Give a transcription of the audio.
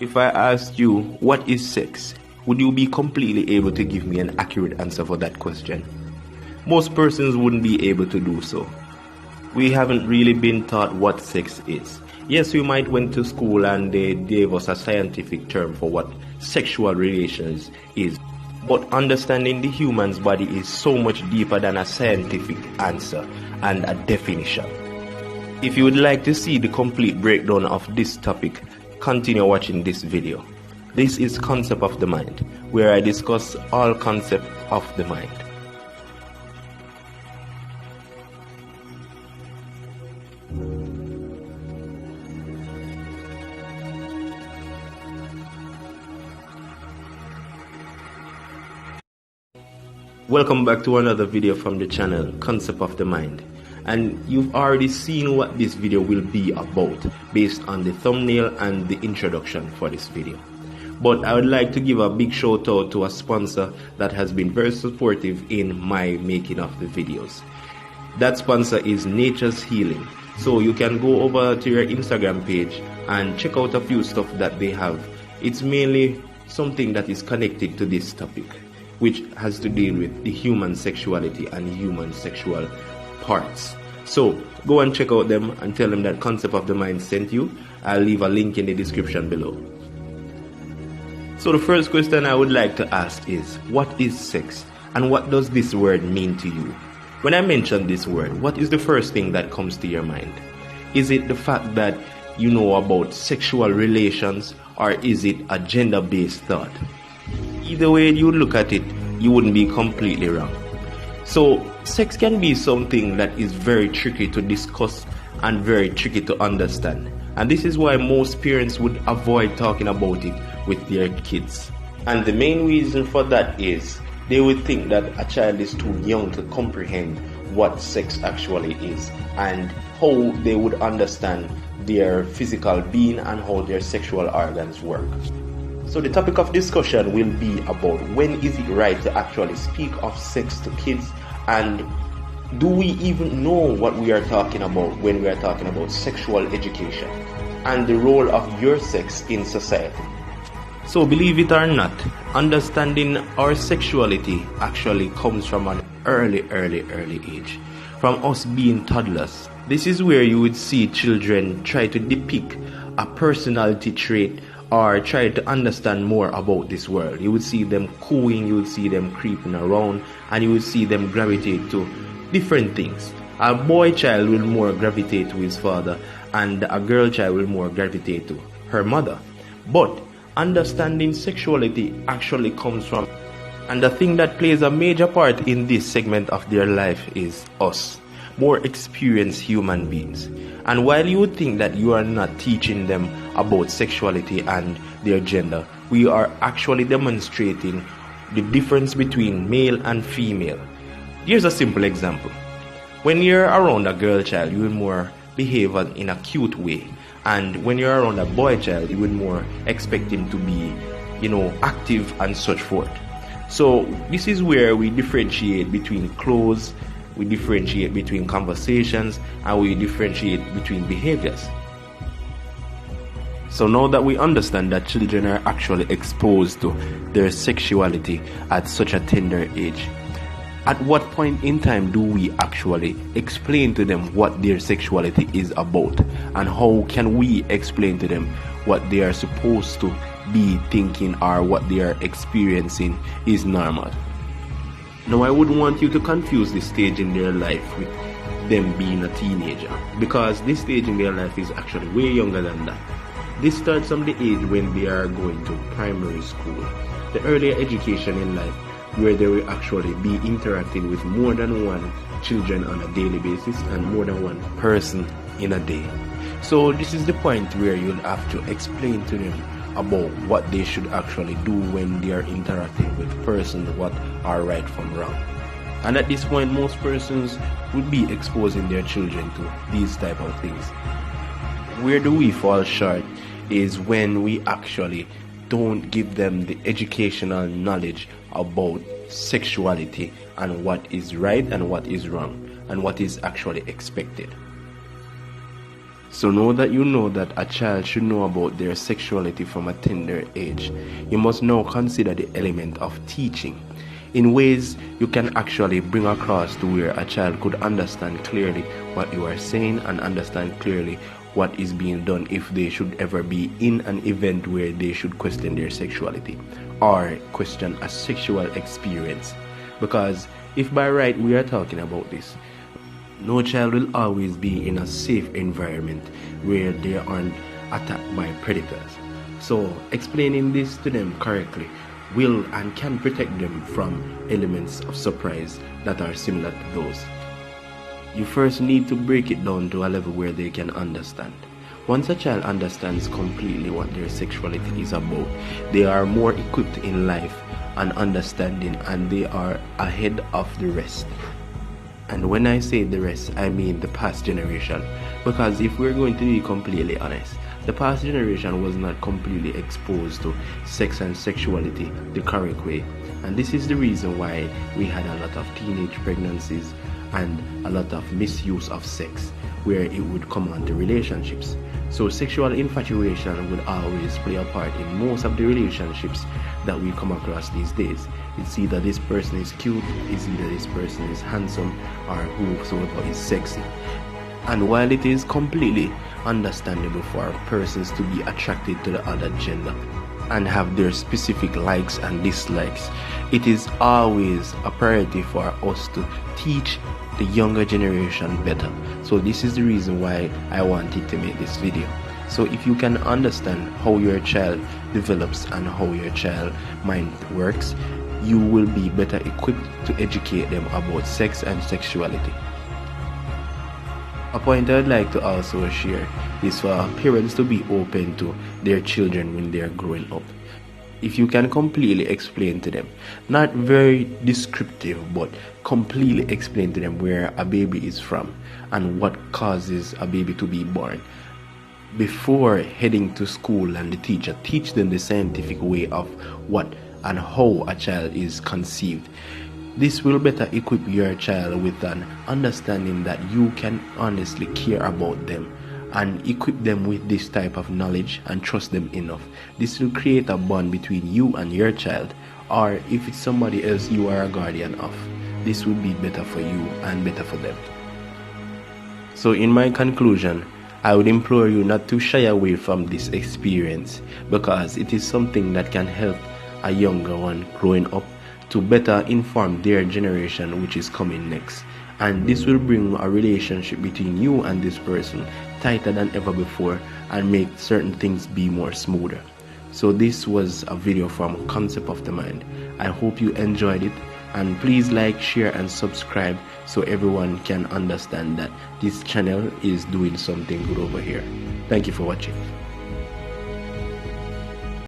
If I asked you, what is sex? Would you be completely able to give me an accurate answer for that question? Most persons wouldn't be able to do so. We haven't really been taught what sex is. Yes, we might went to school and they gave us a scientific term for what sexual relations is. But understanding the human's body is so much deeper than a scientific answer and a definition. If you would like to see the complete breakdown of this topic, continue watching this video. This is Concept of the Mind, where I discuss all concepts of the mind. Welcome back to another video from the channel Concept of the Mind, and you've already seen what this video will be about based on the thumbnail and the introduction for this video. But I would like to give a big shout out to a sponsor that has been very supportive in my making of the videos. That sponsor is Nature's Healing. So you can go over to your Instagram page and check out a few stuff that they have. It's mainly something that is connected to this topic, which has to deal with the human sexuality and human sexual parts. So go and check out them and tell them that Concept of the Mind sent you. I'll leave a link in the description below. So the first question I would like to ask is, what is sex and what does this word mean to you? When I mention this word, what is the first thing that comes to your mind? Is it the fact that you know about sexual relations, or is it a gender-based thought? Either way you look at it, you wouldn't be completely wrong. So sex can be something that is very tricky to discuss and very tricky to understand. And this is why most parents would avoid talking about it with their kids. And the main reason for that is they would think that a child is too young to comprehend what sex actually is and how they would understand their physical being and how their sexual organs work. So the topic of discussion will be about when is it right to actually speak of sex to kids, and do we even know what we are talking about when we are talking about sexual education and the role of your sex in society. So believe it or not, understanding our sexuality actually comes from an early age. From us being toddlers. This is where you would see children try to depict a personality trait or try to understand more about this world. You would see them cooing, you would see them creeping around, and you would see them gravitate to different things. A boy child will more gravitate to his father, and a girl child will more gravitate to her mother. But understanding sexuality actually comes from, and the thing that plays a major part in this segment of their life is us, more experienced human beings. And while you would think that you are not teaching them about sexuality and their gender, we are actually demonstrating the difference between male and female. Here's a simple example. When you're around a girl child, you will more behave in a cute way. And when you're around a boy child, you will more expect him to be, active and such forth. So this is where we differentiate between clothes, we differentiate between conversations, and we differentiate between behaviors. So now that we understand that children are actually exposed to their sexuality at such a tender age, at what point in time do we actually explain to them what their sexuality is about, and how can we explain to them what they are supposed to be thinking or what they are experiencing is normal? Now, I wouldn't want you to confuse this stage in their life with them being a teenager, because this stage in their life is actually way younger than that. This starts from the age when they are going to primary school, the earlier education in life, where they will actually be interacting with more than one children on a daily basis and more than one person in a day. So this is the point where you'll have to explain to them about what they should actually do when they are interacting with persons, what are right from wrong. And at this point, most persons would be exposing their children to these type of things. Where do we fall short is when we actually don't give them the educational knowledge about sexuality and what is right and what is wrong and what is actually expected. So know that a child should know about their sexuality from a tender age. You must now consider the element of teaching in ways you can actually bring across to where a child could understand clearly what you are saying and understand clearly what is being done if they should ever be in an event where they should question their sexuality or question a sexual experience. Because if by right we are talking about this, no child will always be in a safe environment where they aren't attacked by predators. So explaining this to them correctly will and can protect them from elements of surprise that are similar to those. You first need to break it down to a level where they can understand. Once a child understands completely what their sexuality is about, they are more equipped in life and understanding, and they are ahead of the rest. And when I say the rest, I mean the past generation. Because if we're going to be completely honest, the past generation was not completely exposed to sex and sexuality the correct way. And this is the reason why we had a lot of teenage pregnancies and a lot of misuse of sex, where it would come on to relationships. So sexual infatuation would always play a part in most of the relationships that we come across these days. It's either this person is cute, it's either this person is handsome, or whosoever is sexy. And while it is completely understandable for persons to be attracted to the other gender and have their specific likes and dislikes, it is always a priority for us to teach the younger generation better. So this is the reason why I wanted to make this video. So if you can understand how your child develops and how your child mind works, you will be better equipped to educate them about sex and sexuality. A point I'd like to also share is for parents to be open to their children when they are growing up. If you can completely explain to them, not very descriptive, but completely explain to them where a baby is from and what causes a baby to be born, before heading to school and the teacher teach them the scientific way of what and how a child is conceived, this will better equip your child with an understanding that you can honestly care about them and equip them with this type of knowledge and trust them enough. This will create a bond between you and your child, or if it's somebody else you are a guardian of, this will be better for you and better for them. So in my conclusion, I would implore you not to shy away from this experience, because it is something that can help a younger one growing up to better inform their generation which is coming next. And this will bring a relationship between you and this person tighter than ever before and make certain things be more smoother. So this was a video from Concept of the Mind. I hope you enjoyed it, and please like, share and subscribe so everyone can understand that this channel is doing something good over here. Thank you for watching.